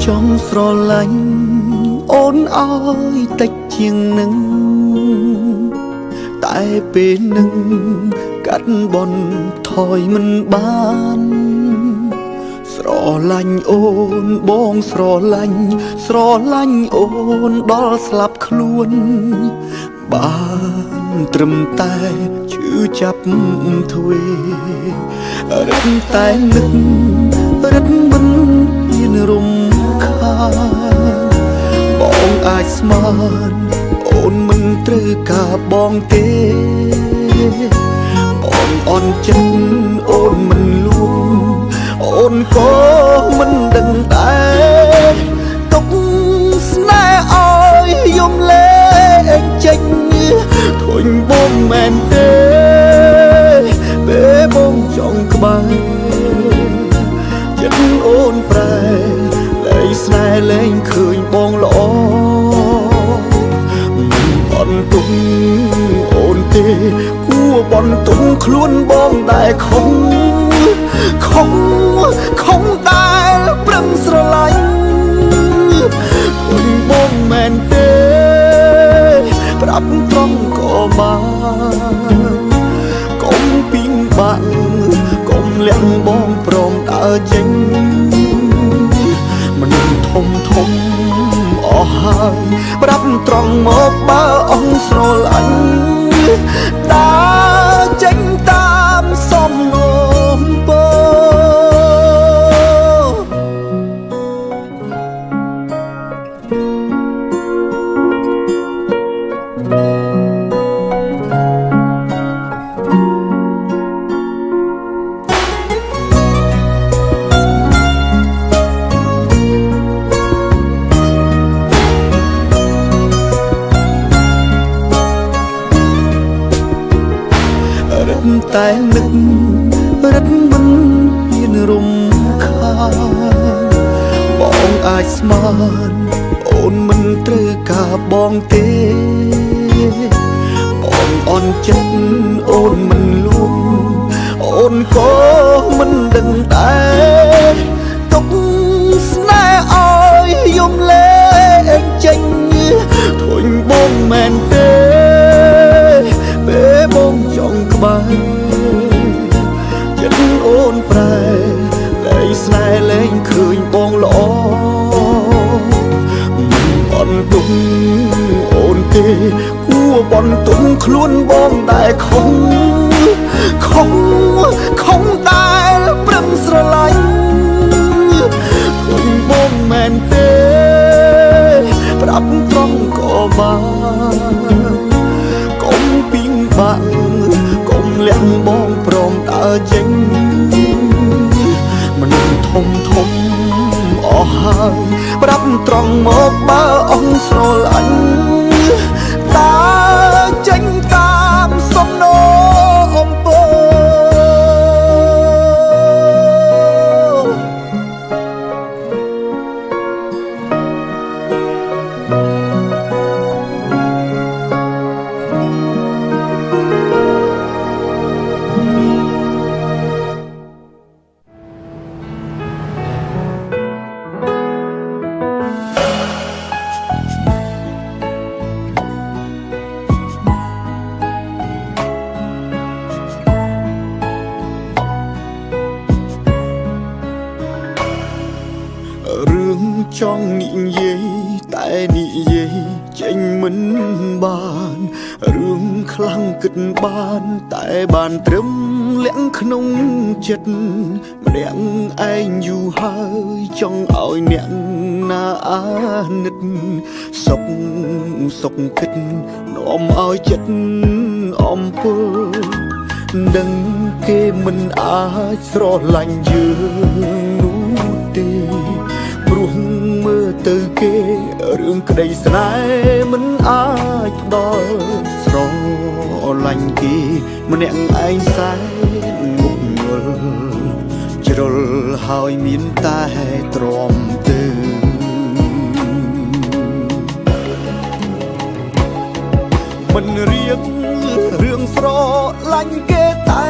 ចង់ស្រឡាញ់អូនឲ្យតិចជាងនឹងតែពេលនឹងកាត់បន់ថយមិនបានស្រឡាញ់អូនបងស្រឡាញ់អូនដល់ស្លាប់ខ្លួនបានត្រឹមតែឈឺចាប់ទ្វេរឹតតែនឹករឹតមិនហ៊ានរំខានបងអាចស្មានអូនមិនត្រូវការបងទេបងអន់ចិត្តអូនមិនលួងអូនក៏មិនដឹងដែរទុកស្នេហ៍ឲ្យយំលេងចេញធុញបងមែនទេពេលបងចង់ក្បែរចិត្តអូនប្រែលែងស្នេហ៍លែងឃើញបងល្អមិនបន់ទុំអូនទេគួរបន់ទុំខ្លួនបងដែលខំដែលប្រឹងស្រឡាញ់ធុញបងមែនទេប្រាប់ត្រង់ក៏បានកុំពីងបាក់កុំលាក់បងព្រមដើរចេញមនុស្សធំអស់ហើយប្រាប់ត្រង់មកបើអងស្រឡាញ់ដើរចេញតាមសំណូមពរតែនឹករឹតមិនហ៊ានរំខានបងអាចស្មានអូនមិនត្រូវការបងទេបងអន់ចិត្តអូនមិនលួងអូនក៏មិនដឹងដែរទុកស្នេហ៍ឲ្យយំលេងចេញធុញបងមែនទេពេលបងចង់ក្បែរចិត្តអូនប្រែលែងស្នេហ៍លែងឃើញបងល្អមិនបន់ទុំអូនទេគួរបន់ទុំខ្លួនបងដែលខំដែលប្រឹងស្រឡាញ់ធុញបងមែនទេប្រាប់ត្រង់ក៏បានកុំពីងបាក់កុំលាក់បងព្រមដើរចេញមនុស្សធំអស់ហើយប្រាប់ត្រង់មកបើអងស្រឡាញ់ដើរចេញតាមសំណូមពររឿងចង់និយាយតែនិយាយចេញមិនបានរឿងខ្លាំងគិតបានតែបានត្រឹមលាក់ក្នុងចិត្តម្នាក់ឯងយូរហើយចង់ឲ្យអ្នកណាអាណិតសុកគិតនាំឲ្យចិត្តអំពើដឹងគេមិនអាចស្រឡាញ់យើងនោះទេព្រោះមើលទៅគេរឿងក្តីស្នេហ៍មិនអាចផ្ដល់ លាញ់គេម្នាក់ឯងសែនងប់ងល់ជ្រុលហើយមានតែទ្រាំទៅមិនរៀងរឿងស្រឡាញ់គេតែ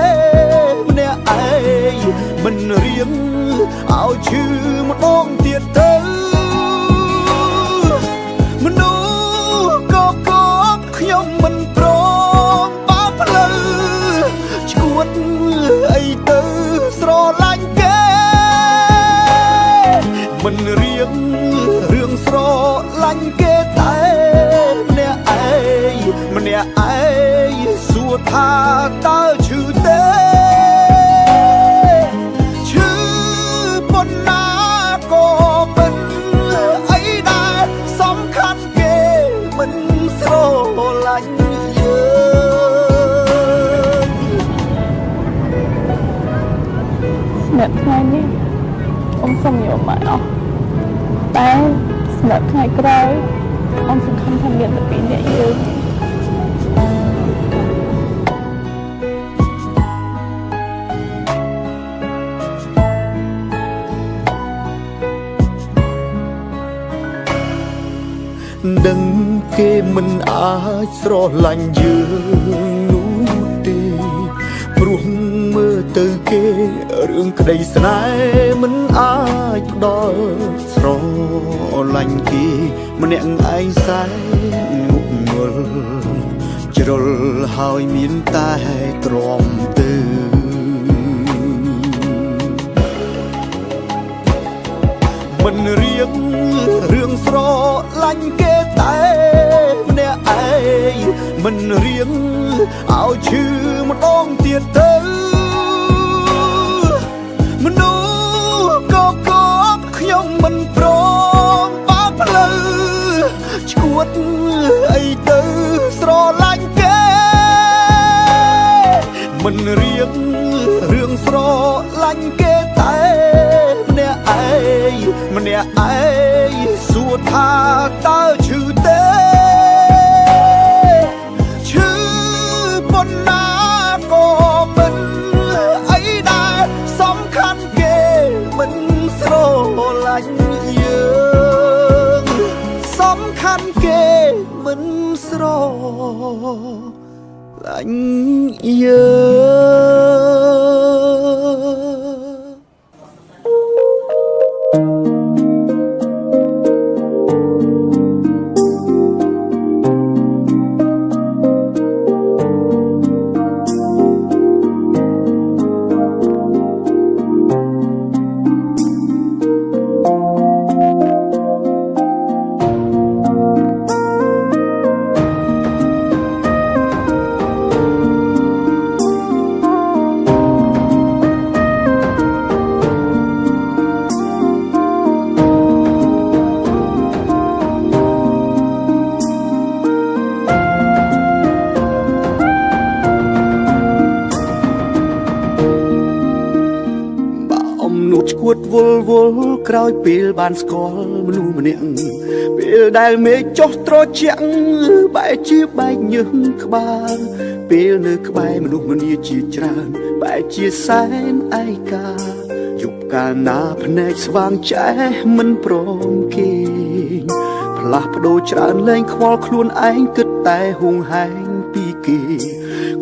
ម្នាក់ឯងមិនរៀងឲ្យឈឺម្ដងទៀតទៅមនុស្សក៏ខ្ញុំមិនព្រមបើផ្លូវឈួតអីទៅស្រឡាញ់គេមិនរៀងរឿងស្រឡាញ់គេតែម្នាក់ឯងសួរថាតើឈឺទេឈឺប៉ុណ្ណាក៏មិនអីដែរសំខាន់គេមិនស្រឡាញ់យើងអ្នកថ្ងៃនេះសុំយកមកអស់តែសម្រាប់ថ្ងៃក្រោយសង្ឃឹមថាមានតែពីរនាក់យើងដឹងគេមិនអាចស្រឡាញ់យើងនោះទេព្រោះមើលទៅគេរឿងក្តីស្នេហ៍មិនអាចផ្ដល់ស្រឡាញ់គេម្នាក់ឯងសែនងប់ងល់ជ្រុលហើយមានតែទ្រាំទៅមិនរៀងរឿងស្រឡាញ់គេតែម្នាក់ឯងមិនរៀងឲ្យឈឺម្ដងទៀតទៅមនុស្សក៏ខ្ញុំមិនព្រមបើផ្លូវឈួតអីទៅស្រឡាញ់គេមិនរៀងរឿងស្រឡាញ់គេតែម្នាក់ឯងសួរថាតើឈឺទេឈឺប៉ុណ្ណាក៏មិនអីដែរសំខាន់គេមិនស្រឡាញ់យើងសំខាន់គេមិនស្រឡាញ់យើងឈួតវល់ក្រោយពេលបានស្គាល់មនុស្សម្នាក់ពេលដែលមេឃចុះត្រជាក់បែកជាបែកញើសក្បាលពេលនៅក្បែរមនុស្សម្នាជាច្រើនបែកជាសែនឯកាយប់កាលណាភ្នែកស្វាងចែមិនព្រមគេផ្លាស់ប្ដូរច្រើនលែងខ្វល់ខ្លួនឯងគិតតែហួងហែងពីគេ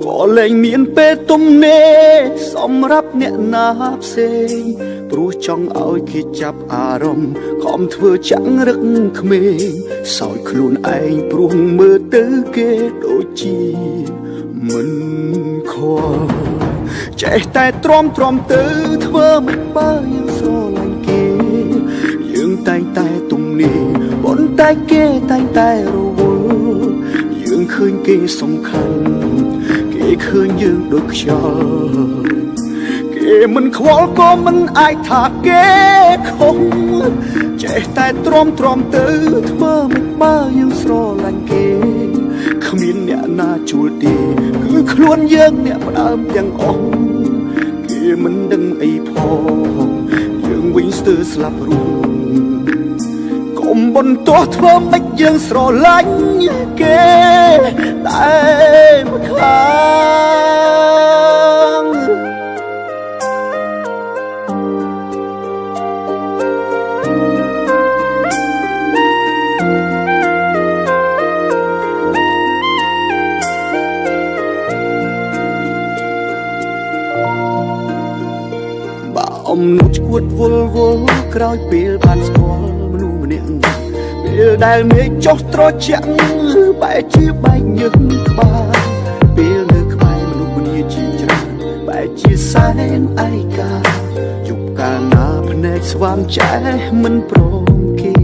ក៏លែងមានពេលទំនេរសម្រាប់អ្នកណាផ្សេងព្រោះចង់ឲ្យគេចាប់អារម្មណ៍ខំធ្វើចាំងរឹកក្មេងសោយខ្លួនឯងព្រោះមើលទៅគេដូចជាមិនខលចេះតែទ្រាំទៅធ្វើមិនបើយើងស្រឡាញ់គេយើងតែងតែទំនេរប៉ុន្តែគេតែងតែរវល់យើងឃើញគេសំខាន់គេឃើញយើងដូចខ្យល់គេមិនខ្វល់ក៏មិនអាចថាគេខុសចេះតែទ្រាំទៅធ្វើមិនបើយើងស្រឡាញ់គេគ្មានអ្នកណាជួលទេគឺខ្លួនយើងអ្នកផ្ដើមទាំងអស់គេមិនដឹងអីផងយើងវិញស្ទើរស្លាប់រួមកុំបន្តធ្វើមិនយើងស្រឡាញ់គេតែមួយខា នួចឈួតវល់វល់ក្រោយពេលបានស្គាល់មនុស្សម្នាក់ពេលដែលមេឃចុះត្រជាក់បែកជាបែកញឹកក្បាលពេលនៅក្បែរមនុស្សម្នាជាច្រើនបែកជាសែនឯកាជប់កាលណាភ្នែកស្វាមចែមិនព្រមគេ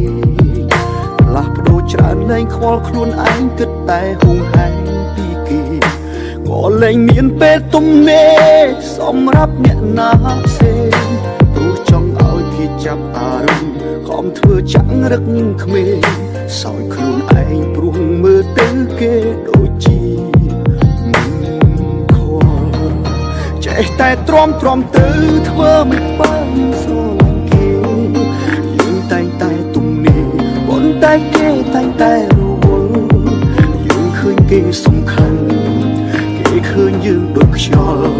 ផ្លាស់ប្ដូរច្រើនលែងខ្វល់ខ្លួនឯងគិតតែហួងហែងពីគេក៏លែងមានពេលទំនេរសម្រាប់អ្នកណាផ្សេងព្រោះចង់ឲ្យគេចាប់អារម្មណ៍ខំធ្វើចាំងរឹកក្មេងសោយខ្លួនឯងព្រោះមើលទៅគេដូចជាមិនខលចេះតែទ្រាំទៅធ្វើមិនបានស្រឡាញ់គេយើងតែងតែទំនេរប៉ុន្តែគេតែងតែរវល់យើងឃើញគេសំខាន់គេឃើញយើងដូចខ្យល់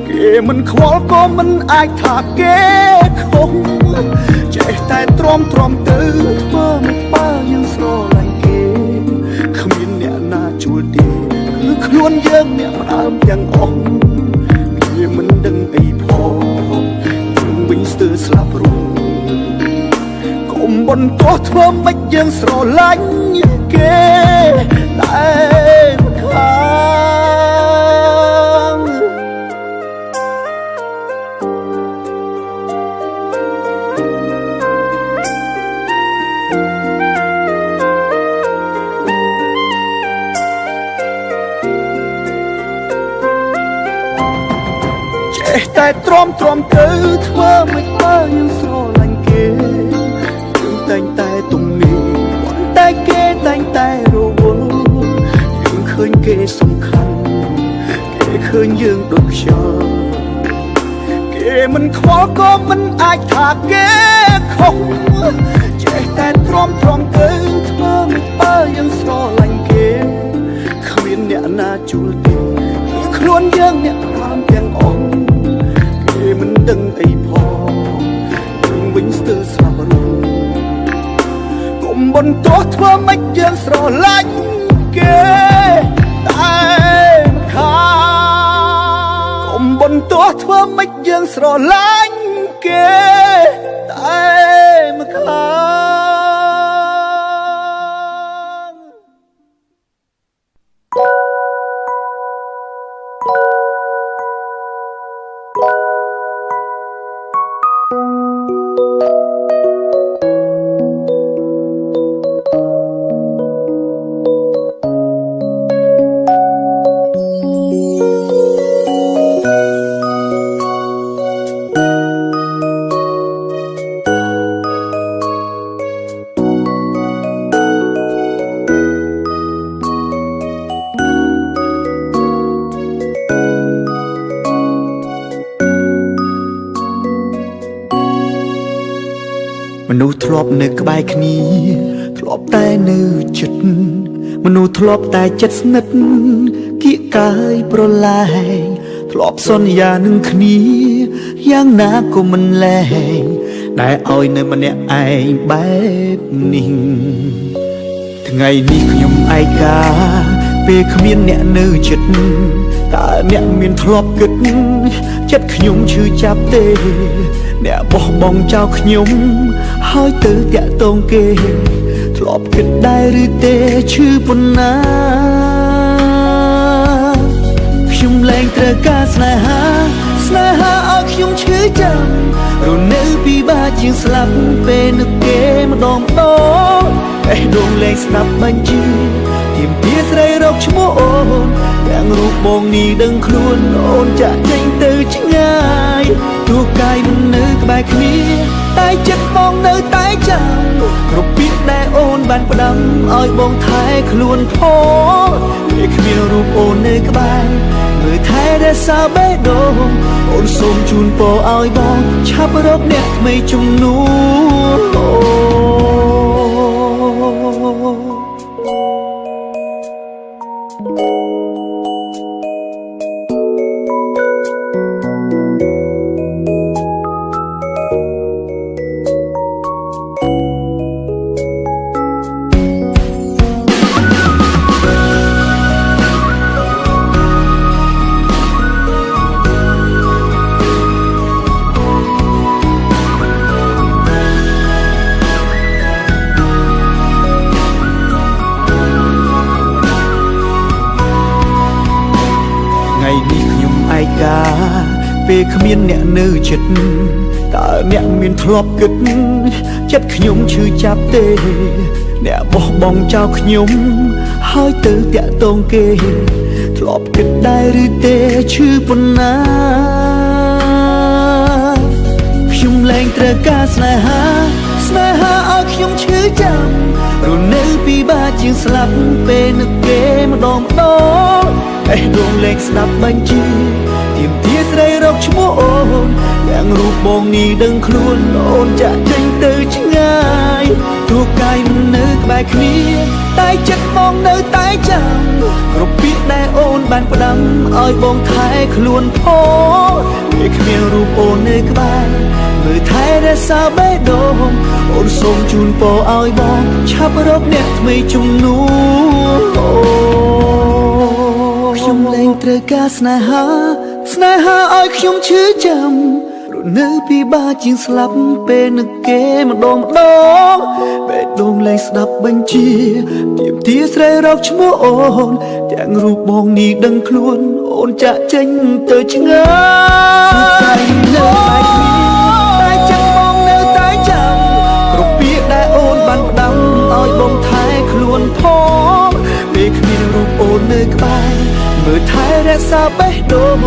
គេមិនខ្វល់ក៏មិនអាចថាគេខុសចេះតែទ្រាំទៅធ្វើមិនបានយើងស្រឡាញ់គេគ្មានអ្នកណាជួលទេគឺខ្លួនយើងអ្នកផ្ដើមទាំងអស់គេមិនដឹងអីផងយើងវិញស្ទើរស្លាប់រួងកុំបន្តធ្វើមិនយើងស្រឡាញ់គេតែមិនខាងចេះតែទ្រាំទៅធ្វើមិនបានយើងស្រឡាញ់គេយើងតែងតែទំនេរប៉ុន្តែគេតែងតែរវល់យើងឃើញគេសំខាន់គេឃើញយើងដូចខ្យល់គេមិនខ្វល់ក៏មិនអាចថាគេខុសចេះតែទ្រាំទៅធ្វើមិនបានយើងស្រឡាញ់គេគ្មានអ្នកណាជួលទេគឺខ្លួនយើងអ្នកតាមទាំងអស់គេមិនដឹងអីផងយើងវិញស្ទើរស្លាប់រួងកុំបន្តធ្វើមិនយើងស្រឡាញ់គេតែមិនខាកុំបន្តធ្វើមិនយើងស្រឡាញ់គេតែមិនខាមនុស្សធ្លាប់នៅក្បែរគ្នាធ្លាប់តែនៅចិត្តមនុស្សធ្លាប់តែចិត្តស្និទ្ធគៀកកាយប្រឡែងធ្លាប់សន្យានឹងគ្នាយ៉ាងណាក៏មិនលែងតែឲ្យនៅម្នាក់ឯងបែបនេះថ្ងៃនេះខ្ញុំឯកាពេលគ្មានអ្នកនៅចិត្តតើអ្នកមានធ្លាប់គិតចិត្តខ្ញុំឈឺចាប់ទេអ្នកបោះបង់ចោលខ្ញុំហើយទៅតាក់ទងគេធ្លាប់គិតដែរឬទេឈឺប៉ុណ្ណាខ្ញុំលែងត្រូវការស្នេហាឲ្យខ្ញុំឈឺចាំរនៅពិបាកជាងស្លាប់ពេលនឹកគេម្ដងបេះដូងលែងស្ដាប់បញ្ជាទាមទារស្រីរកឈ្មោះអូនទាំងរូបបងនេះដឹងខ្លួនអូនចាក់ចេញទៅឆ្ងាយទោះកាយមិននៅក្បែរគ្នាតែចិត្តបងនៅតែចាំគ្រប់ពាក្យដែលអូនបានផ្ដាំឲ្យបងថែខ្លួនផងពេលគ្មានរូបអូននៅក្បែរមើលថែរក្សាបេះដូងអូនសូមជូនពរឲ្យបងឆាប់រកអ្នកថ្មីជំនួ ការពេលគ្មានអ្នកនៅចិត្តតើអ្នកមានធ្លាប់គិតចិត្តខ្ញុំឈឺចាប់ទេអ្នកបោះបង់ចោលខ្ញុំហើយទៅតាក់ទងគេធ្លាប់គិតដែរឬទេឈឺប៉ុណ្ណាខ្ញុំលែងត្រូវការស្នេហាឲ្យខ្ញុំឈឺចាំរនៅពិបាកជាងស្លាប់ពេលនឹកគេម្ដងបេះដូងលែងស្ដាប់បញ្ជាទាមទារស្រីរកឈ្មោះអូនយ៉ាងរូបបងនេះដឹងខ្លួនអូនចាក់ចេញទៅឆ្ងាយទោះកាយមិននៅក្បែរគ្នាតែចិត្តបងនៅតែចាំគ្រប់ពាក្យដែលអូនបានផ្ដាំឲ្យបងថែខ្លួនផងពេលគ្មានរូបអូននៅក្បែរមើលថែរក្សាបេះដូងអូនសូមជូនពរឲ្យបងឆាប់រកអ្នកថ្មីជំនួសខ្ញុំលែងត្រូវការស្នេហាឲ្យខ្ញុំឈឺចាំរនៅពិបាកជាងស្លាប់ពេលនឹកគេម្ដងបេះដូងលែងស្ដាប់បញ្ជាទាមទារស្រីរកឈ្មោះអូនទាំងរូបបងនេះដឹងខ្លួនអូនចាក់ចេញទៅឆ្ងាយនៅបែកគ្នាតែចិត្តបងនៅតែចាំគ្រប់ពាក្យដែលអូនបានផ្ដាំឲ្យបងថែខ្លួនផងពេលគ្មានរូបអូននៅក្បែរមើលថែរក្សាបេះដូង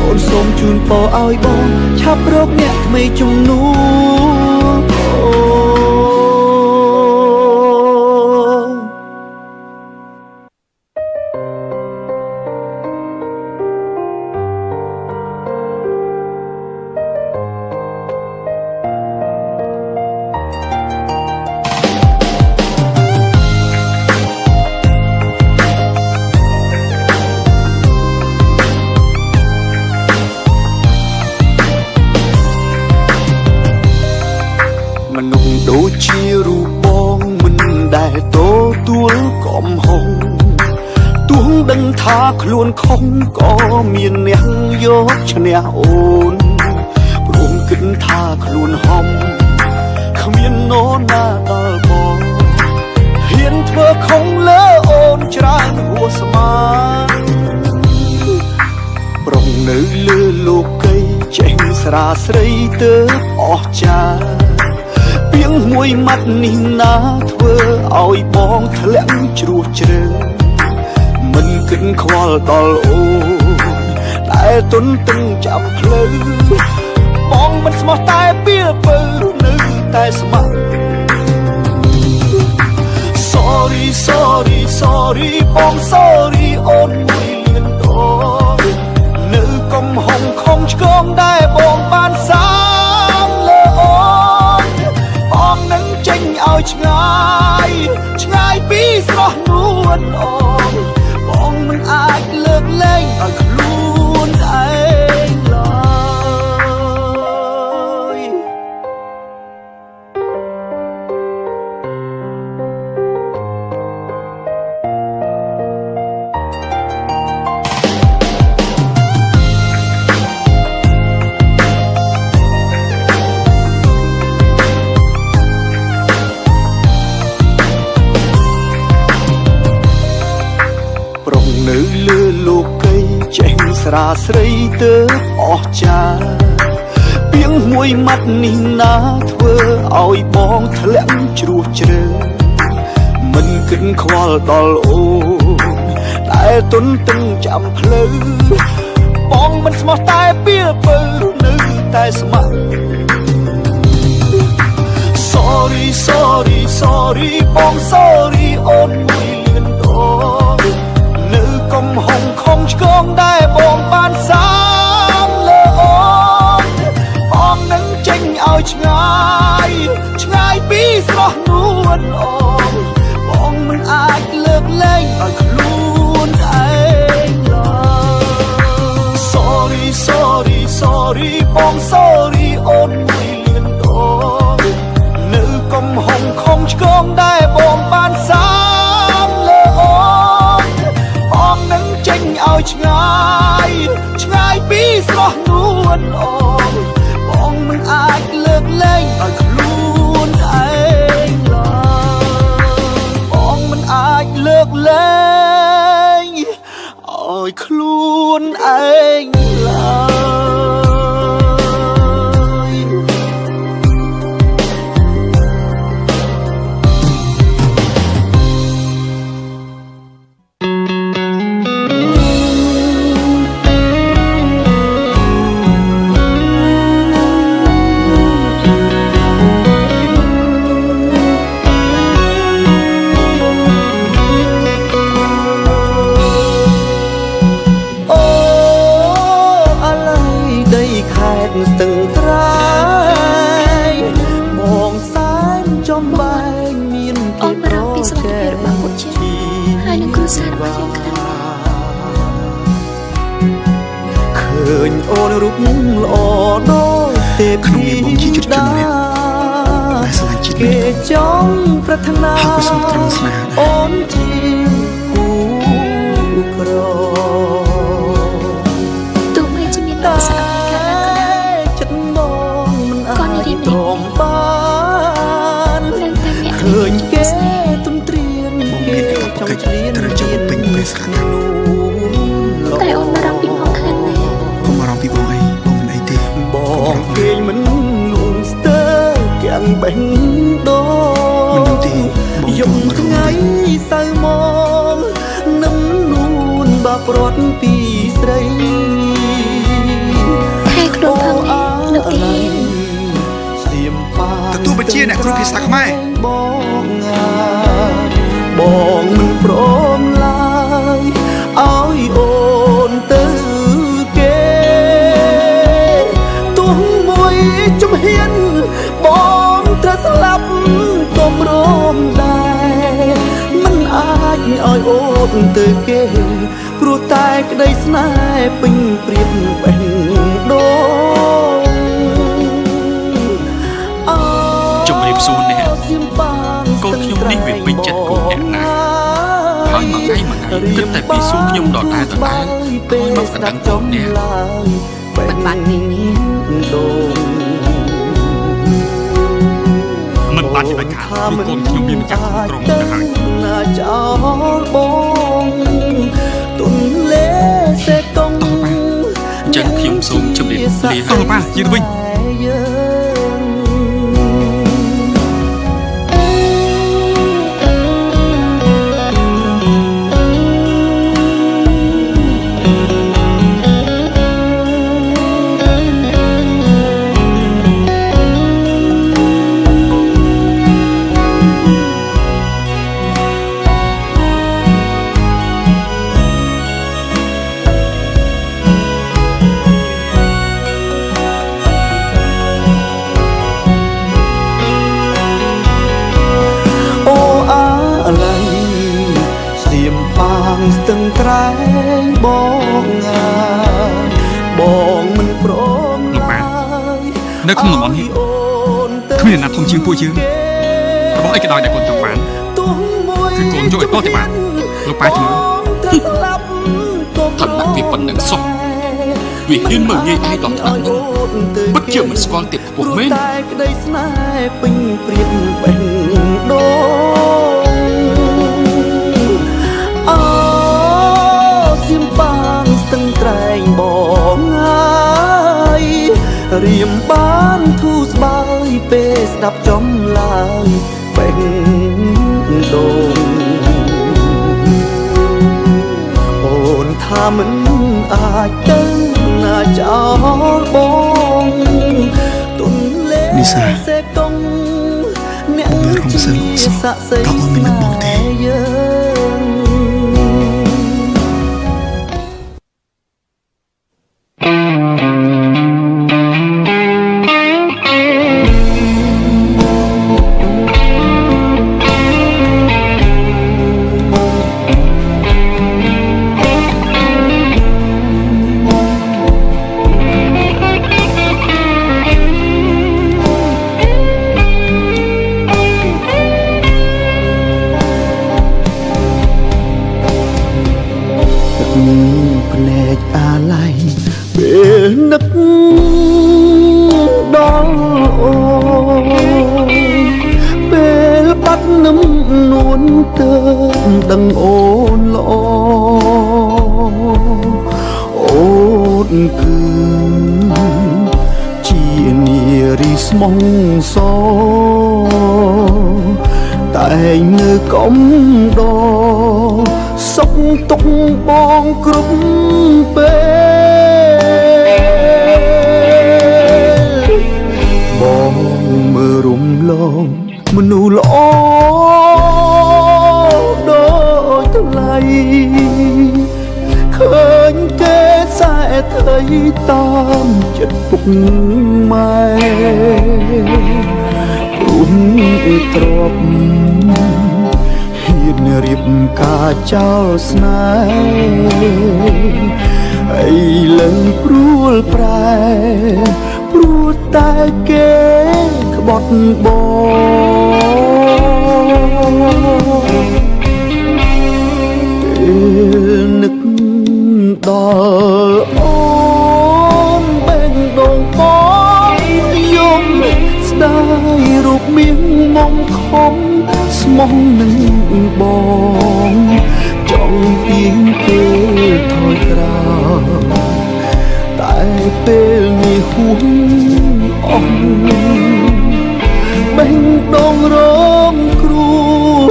អូនសូមជូនពរឲ្យបងឆាប់រកអ្នកថ្មីជំនួមនុស្សដូចជារូបបងមិនដែលទទួលកំហុសទោះដឹងថាខ្លួនខុសក៏មានអ្នកយកឈ្នះអូនព្រមគិតថាខ្លួនហំគ្មាននរណាដល់បងហ៊ានធ្វើខុសលើអូនច្រើនហួស្មានប្រុងនៅលើលោកីចេញស្រាស្រីទៅអស់ចាពីងមួយម៉ាត់នេះណាធ្វើឲ្យបងធ្លាក់ជ្រោះជ្រៅមិនគិតខ្វល់ដល់អូនតែទុនទឹងចាំផ្លូវបងមិនស្មោះតែពីពើនៅតែស្មោះ sorry បង sorry អូនមួយលឿនដងនៅកំហុងខំឆ្កងដែលបងបានសាងលើអូននឹងចេញឲ្យឆ្ងាយពីស្រស់នួនអូនបងមិនអាចលើកលែងឲ្យខ្លួនឯងឡើយនៅលើលោកីចេញស្រាស្រីទៅអស់ចាពីងមួយម៉ាត់នេះណាធ្វើឲ្យបងធ្លាក់ជ្រោះជ្រៅមិនគិតខ្វល់ដល់អូនតែទុនទឹងចាំផ្លូវបងមិនស្មោះតែពីពើនៅតែស្មោះ sorry បង sorry អូនមួយលឿនដងនៅកំហុងខំឆ្កងដែលបងបានសាងលើអូននឹងចេញឲ្យឆ្ងាយពីស្រស់នួនអូនបងមិនអាចលើកលែងឲ្យខ្លួនឯងឡើយ sorry បង sorry អូនមួយលឿនដងនៅកំហុងខំឆ្កងដែលបងបានសាងលើអូននឹងចេញឲ្យឆ្ងាយពីស្រស់នួនអូនបងមិនអាចលើកលែងឲ្យខ្លួនឯងឡើយបងមិនអាចលើកលែងឲ្យខ្លួនឯងឡើយ សាររបស់យើងខ្លាំងណាស់ឃើញអូនរូបល្អដូចទេពធីតាគេចង់ប្រាថ្នាអូនជាគូក្រទោះបីជាមានឧបសគ្គអ្វីក៏ដោយចិត្តមកមិនអាចទ្រាំបានឃើញគេទុំត្រៀនគេចង់ឆ្លៀនត្រូវចូលពេញពេលស្ខាត់តែអូនបារម្ភពីបងខ្លាំងណាស់កុំបារម្ភពីបងអីបងមិនអីទេបងគេមិនងងស្ទើគាំងបេះដូងមិនទេយប់ថ្ងៃសៅមកនឹមនួនបាប្រត់ពីស្រីខែខ្លួនផងនៅទីសៀមប៉ាទទួលបញ្ជាអ្នកគ្រូភាសាខ្មែរបងមិនព្រមឡើយឲ្យអូនទៅគេទោះមួយជំហានបងត្រូវស្លាប់ក៏ព្រមដែរមិនអាចឲ្យអូនទៅគេព្រោះតែក្តីស្នេហ៍ពេញព្រៀបបេះដូងជំរាបសួរអ្នកកូនខ្ញុំនេះវាពេញចិត្តគូអ្នកណាស់ហើយមួយថ្ងៃគិតតែពីសួរខ្ញុំដដែលហើយមកស្ដាប់ចូលអ្នកមិនបាត់នេះដូងមិនបាត់ជាកាគឺកូនខ្ញុំមានម្ចាស់ក្រុមទៅហើយណាចោលបងទុនលេសេកងអញ្ចឹងខ្ញុំសូមជម្រាបលាអស់ប៉ាយឺតវិញស្ទឹងត្រែងបងបងមិនព្រមឡើយនៅក្នុងតំបន់នេះគ្មានអ្នកណាធំជាងពួកយើងរបស់អីក៏ដោយដែលកូនចង់បានគឺកូនយកឲ្យគាត់ទៅបានលោកប៉ាជំនួសឋានៈវាប៉ុណ្្នឹងសោះវាហ៊ានមើលងាយឯងដល់ថ្នាក់នោះពិតជាមិនស្គាល់ទៀតខ្ពស់មែនតែក្តីស្នេហ៍ពេញព្រៀបបេះដូងសៀមប៉ាងស្ទឹងត្រែងបងហើយរៀមបានធូរស្បើយពេលស្ដាប់ចំឡើយបេះដូងអូនថាមិនអាចទៅណាចោលបងទុនលេសេកងអ្នកជាស័ក្តិសិទ្ធិស្នេហ៍យើងភ្នែកអាឡ័យពេលនឹកដល់អូនពេលបាត់នឹមនួនទៅដឹងអូនល្អអូនគឺជានារីស្មងសតែនៅកំដរសុខទុកបងគ្រប់ពេលបងមើលរំលងមនុស្សល្អដូចថ្លៃឃើញគេសែថ្លៃតាមចិត្តពុកម៉ែព្រមទ្របហ៊ានរៀប ការចោលស្នេហ៍ឥឡូវព្រួលប្រែព្រោះតែគេក្បត់បងពេលនឹកដល់អូនបេះដូងបងយំស្ដាយរូបមានមកខំស្មោះនឹងបងចង់ទៀងពេលថយក្រោយតែពេលនេះហួងអស់បេះដូងរងគ្រោះ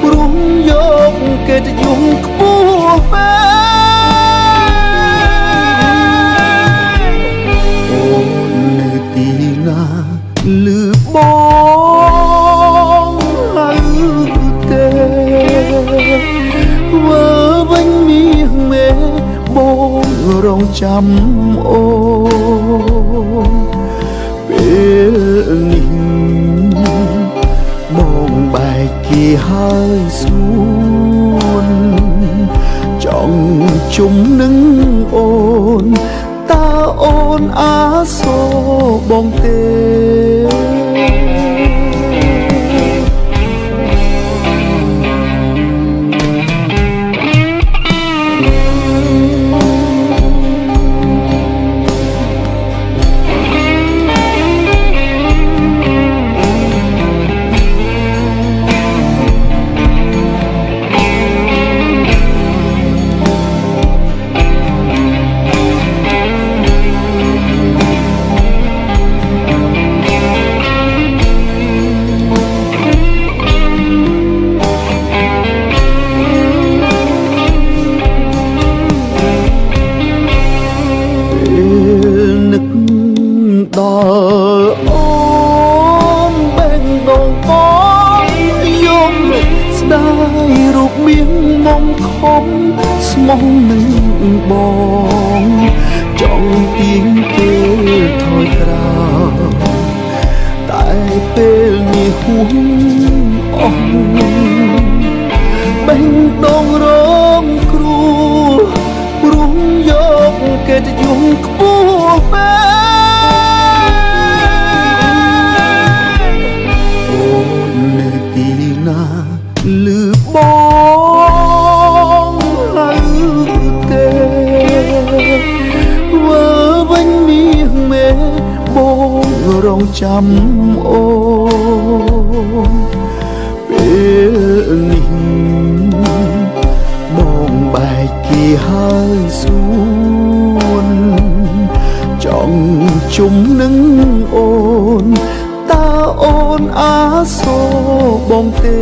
ព្រោះយកកិត្តិយសខ្ពស់ពេកអូននៅទីណាលឺបងហៅទេវើវិញមាសមេបងរងចាំអូនពេលនេះបងបែកគេហើយស្ងួនចង់ជុំនឹងអូនតើអូនអាសូរបងទេដល់អូនបេះដូងបងយំស្ដាយរូបមានមកខំស្មោះនឹងបងចង់ទៀងពេលថយក្រោយតែពេលនេះហួងអស់បេះដូងរងគ្រោះព្រោះយកកិត្តិយសខ្ពស់ពេកលឺបងហៅទេវើវិញមាសមេបងរងចាំអូនពេលនេះបងបែកគេហើយស្ងួនចង់ជុំនឹងអូនតើអូនអាសូរបងទេ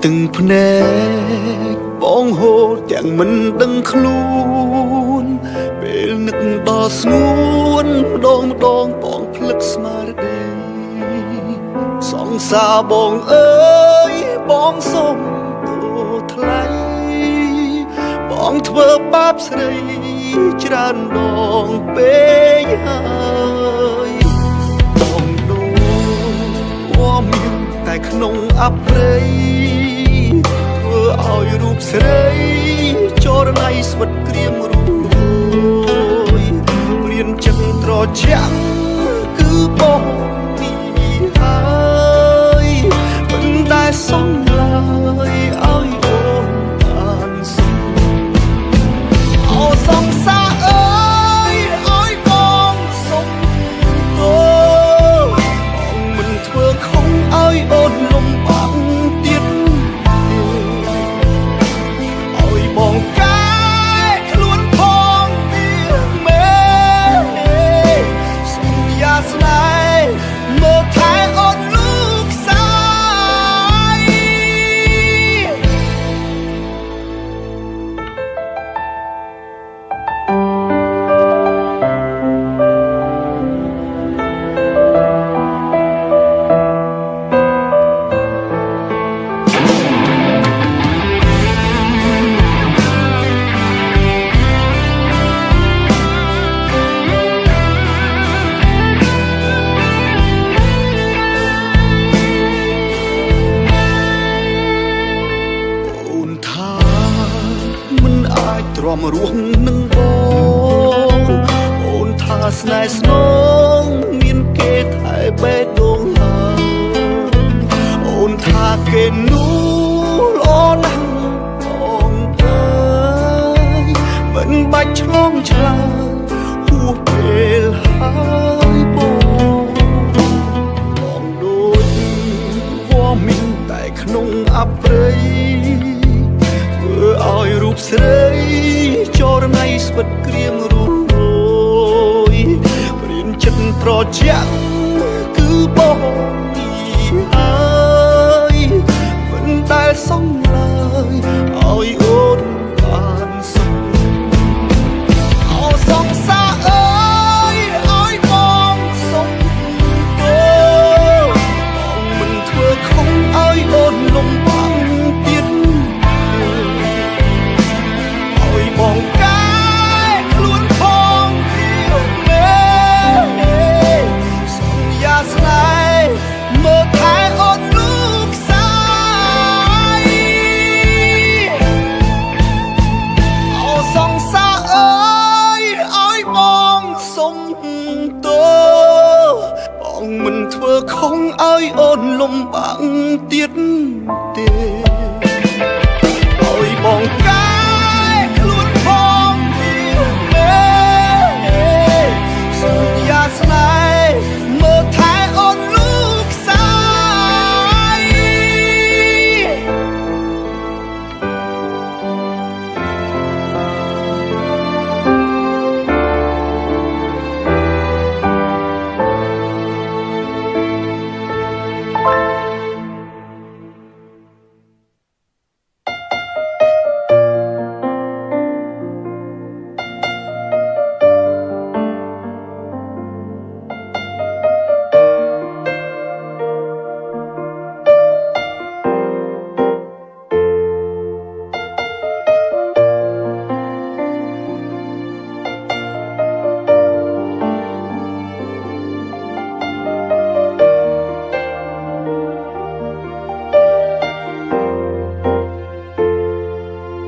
từngភ្នែកបងហូរទាំងមិនដឹងខ្លួនពេលនឹកដល់ស្ងួនម្ដងបងភ្លឹកស្មារតីសង្សារបងអើយបងសូមទោសថ្លៃបងធ្វើបាបស្រីច្រើនដងពេកហើយបងដូរវមមានតែក្នុងអប្រិយធ្វើឲ្យរូបស្រីចរណៃស្វិតក្រៀមរួយព្រៀនចិត្តត្រជាក់គឺបងនេះហើយមិនដែលសំឡើយឲ្យអូនបានស្គា រួងនឹងបងអូនថាស្នេហ៍ស្នងមានគេថែបេះដូងហើយអូនថាគេនោះល្អណាស់បងអើយមិនបាច់ឆ្លងឆ្លើយហួសពេលហើយបងដូចវ៉ាមីនតែក្នុងអប្រិយធ្វើឲ្យរូបស្រីចរណៃស្វិតក្រៀមរួយព្រៀនចិត្តត្រជាក់គឺបងនេះហើយមិនដែលសងឡើយឲ្យអូនបានសុខអោសងសាអើយឲ្យបងសុខទៅបងមិនធ្វើខំឲ្យអូនលំបាកទៀតឲ្យបងកែខ្លួនផងទៀតមែនសន្យាស្នេហ៍មើលថែអូនลูกស្រីអោសងសាអើយឲ្យបងសុំទោបងមិនធ្វើខុសឲ្យអូនលំបាកទៀតទេឲ្យបងកែខ្លួនផងទៀតមែនសន្យាស្នេហ៍មើលថែអូនลูกស្រី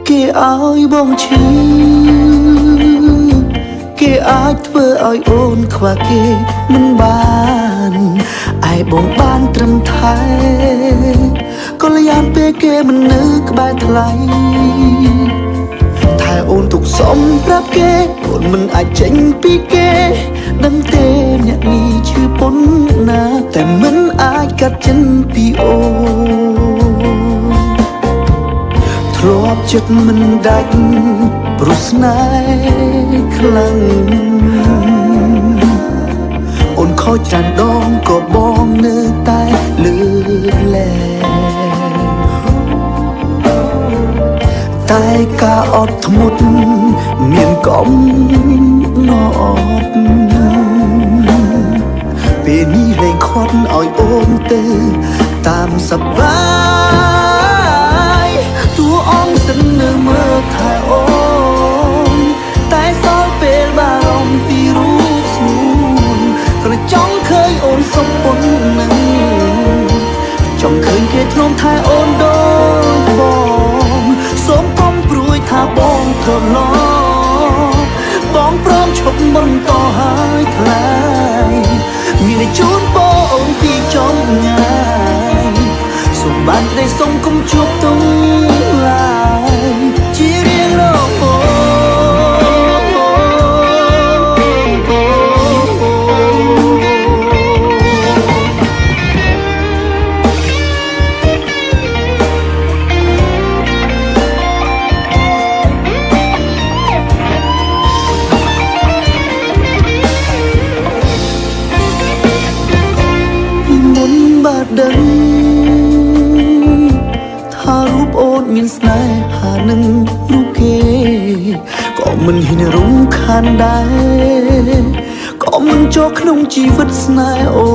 គេឲ្យបងឈឺគេអាចធ្វើឲ្យអូនខ្វះគេមិនបានឯបងបានត្រឹមថែក៏លយ៉ាងពេលគេមិននៅក្បែរថ្លៃថែអូនទុកសមប្រាប់គេអូនមិនអាចចេញពីគេដឹងទេអ្នកនេះឈឺប៉ុណ្ណាតែមិនអាចកាត់ចិនពីអូនធ្លាប់ចិត្តមិនដាច់ព្រោះស្នេហ៍ខ្លាំងអូនខូចច្រើនដងក៏បងនៅតែលើកលែងតែការអត់ធ្មត់មានកំណត់ពេលនេះលែងខត់ឲ្យអូនទៅតាមសប្បាយតួអង្គសិននៅមើលថែអូនតែសល់ពេលបារម្ភពីរូបស្នួនក៏ចង់ឃើញអូនសុខប៉ុណ្ណឹងចង់ឃើញគេទ្រាំថែអូនដូចបងសូមកុំព្រួយថាបងត្រឡប់បងព្រមឈប់បន្តហើយថ្លៃមានតែជូនបងពីចំងាយសូមបានក្តីសុំកុំជួបទុំឡើយជារៀងរហូតមុនបាទដឹងថារូបអូនមានស្នេហានឹងរូបគេក៏មិនហ៊ានរំខានដែរក៏មិនចូលក្នុងជីវិតស្នេហ៍អូ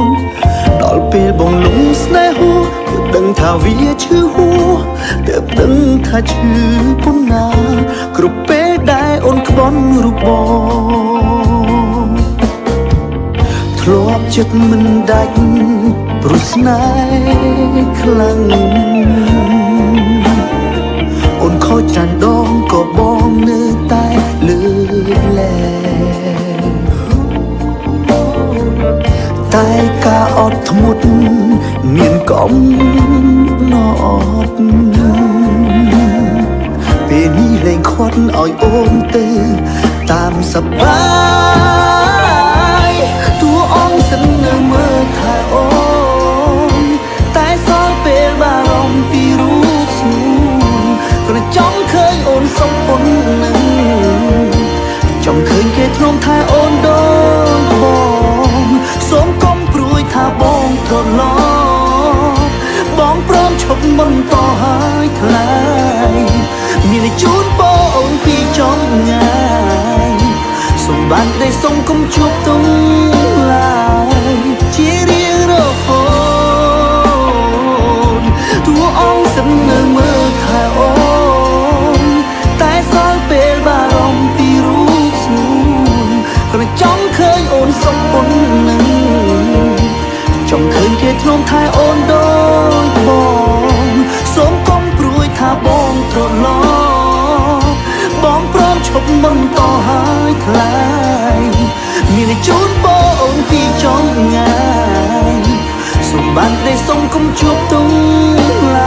នដល់ពេលបងលងស្នេហ៍ហួរទើបដឹងថាវាឈឺហួរទើបដឹងថាឈឺប៉ុណ្ណាគ្រប់ពេលដែលអូនក្បន់រូបបងធ្លាប់ចិត្តមិនដាច់ព្រោះស្នេហ៍ខ្លាំងអូនខូចច្រើនដងក៏ប កំណត់ពេលនេះលែងខ្វាត់ឲ្យអូនទៅតាមសប្បាយតួអង្គសិននៅមើលថែអូនតែសល់ពេលបារម្ភពីរូបស្នួនគ្រាន់ចង់ឃើញអូនសុខពុននឹងចង់ឃើញគេធ្នមថែអូនដូចបងសូមកុំព្រួយថាបងត្រឡប់បងព្រមឈប់មិនតហើយថ្លៃមានតែជូនបងពីចំងាយសូមបានក្តីសុំកុំជួបទុំឡើយជារៀងរហូតតួអង្គសិននៅមើលថែអូនតែសល់ពេលបារម្ភពីរូបស្នួនគ្រាន់ចង់ឃើញអូនសុខពុននឹងចង់ឃើញគេធ្នមថែអូនដូចបងសូមកុំព្រួយថាបងត្រឡប់បងព្រមឈប់មិនតហើយថ្លៃមានតែជូនបងពីចំងាយសូមបានក្តីសុំកុំជួបទុំឡើ